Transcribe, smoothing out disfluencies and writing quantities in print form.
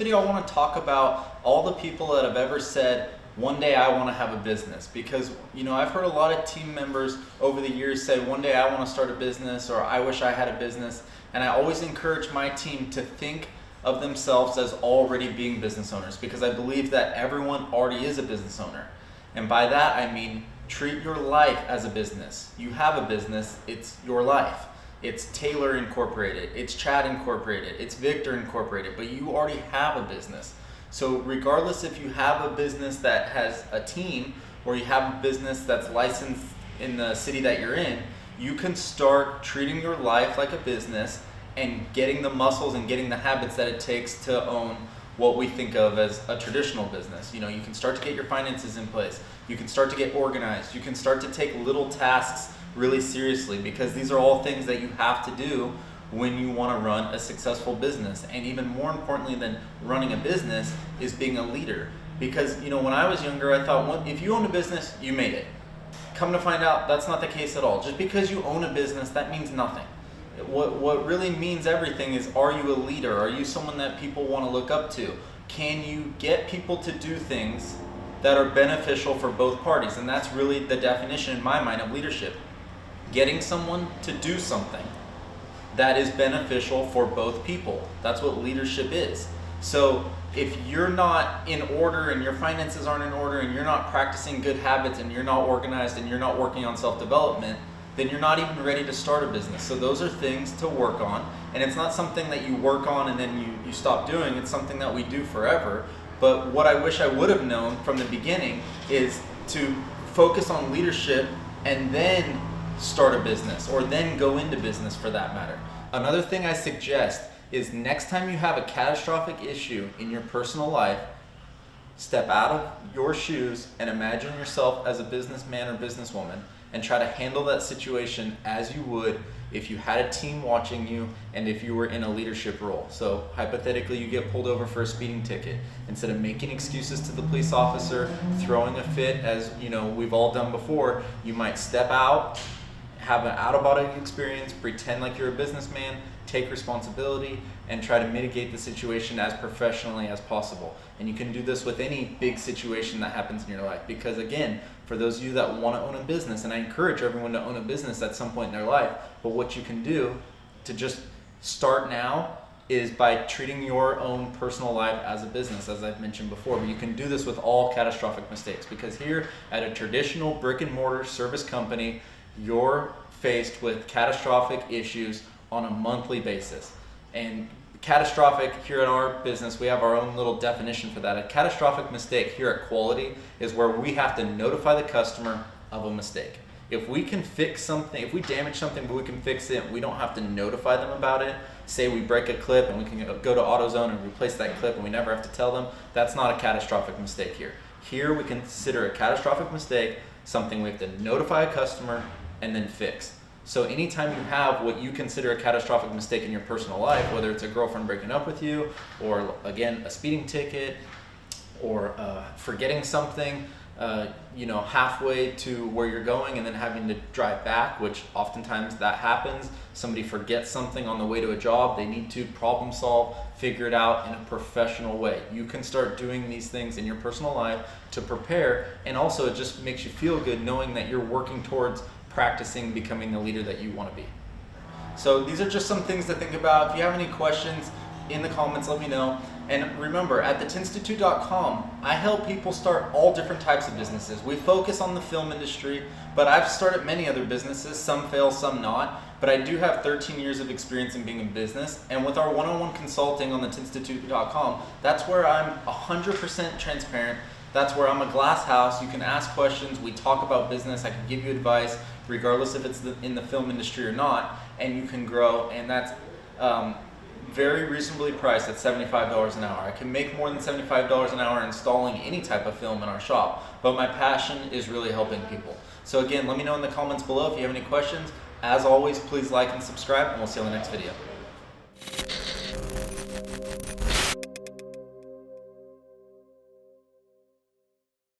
video I want to talk about all the people that have ever said, one day I want to have a business. Because, I've heard a lot of team members over the years say, one day I want to start a business, or I wish I had a business. And I always encourage my team to think of themselves as already being business owners, because I believe that everyone already is a business owner. And by that I mean, treat your life as a business. You have a business, it's your life. It's Taylor Incorporated, it's Chad Incorporated, it's Victor Incorporated, but you already have a business. So regardless if you have a business that has a team, or you have a business that's licensed in the city that you're in, you can start treating your life like a business and getting the muscles and getting the habits that it takes to own what we think of as a traditional business. You can start to get your finances in place. You can start to get organized. You can start to take little tasks really seriously, because these are all things that you have to do when you want to run a successful business. And even more importantly than running a business is being a leader. Because when I was younger, I thought, well, if you own a business, you made it. Come to find out, that's not the case at all. Just because you own a business, that means nothing. What really means everything is, are you a leader? Are you someone that people want to look up to? Can you get people to do things that are beneficial for both parties? And that's really the definition in my mind of leadership. Getting someone to do something that is beneficial for both people. That's what leadership is. So if you're not in order and your finances aren't in order and you're not practicing good habits and you're not organized and you're not working on self-development, then you're not even ready to start a business. So those are things to work on. And it's not something that you work on and then you stop doing. It's something that we do forever. But what I wish I would have known from the beginning is to focus on leadership and then start a business, or then go into business for that matter. Another thing I suggest is, next time you have a catastrophic issue in your personal life, step out of your shoes and imagine yourself as a businessman or businesswoman and try to handle that situation as you would if you had a team watching you and if you were in a leadership role. So hypothetically, you get pulled over for a speeding ticket. Instead of making excuses to the police officer, throwing a fit, as we've all done before, you might step out, have an out-of-body experience, pretend like you're a businessman, take responsibility, and try to mitigate the situation as professionally as possible. And you can do this with any big situation that happens in your life. Because again, for those of you that want to own a business, and I encourage everyone to own a business at some point in their life, but what you can do to just start now is by treating your own personal life as a business, as I've mentioned before. But you can do this with all catastrophic mistakes, because here at a traditional brick and mortar service company, you're faced with catastrophic issues on a monthly basis. And catastrophic, here at our business, we have our own little definition for that. A catastrophic mistake here at Quality is where we have to notify the customer of a mistake. If we can fix something, if we damage something but we can fix it, we don't have to notify them about it. Say we break a clip and we can go to AutoZone and replace that clip and we never have to tell them, that's not a catastrophic mistake here. Here we consider a catastrophic mistake something we have to notify a customer and then fix. So anytime you have what you consider a catastrophic mistake in your personal life, whether it's a girlfriend breaking up with you, or again, a speeding ticket, or forgetting something, halfway to where you're going and then having to drive back, which oftentimes that happens. Somebody forgets something on the way to a job. They need to problem solve, figure it out in a professional way. You can start doing these things in your personal life to prepare, and also it just makes you feel good knowing that you're working towards practicing becoming the leader that you want to be. So these are just some things to think about. If you have any questions in the comments, let me know. And remember, at thetintstitute.com, I help people start all different types of businesses. We focus on the film industry, but I've started many other businesses. Some fail, some not. But I do have 13 years of experience in being in business. And with our one-on-one consulting on thetintstitute.com, that's where I'm 100% transparent. That's where I'm a glass house. You can ask questions. We talk about business. I can give you advice, regardless if it's in the film industry or not, and you can grow. And that's very reasonably priced at $75 an hour. I can make more than $75 an hour installing any type of film in our shop, but my passion is really helping people. So again, let me know in the comments below if you have any questions. As always, please like and subscribe, and we'll see you on the next video.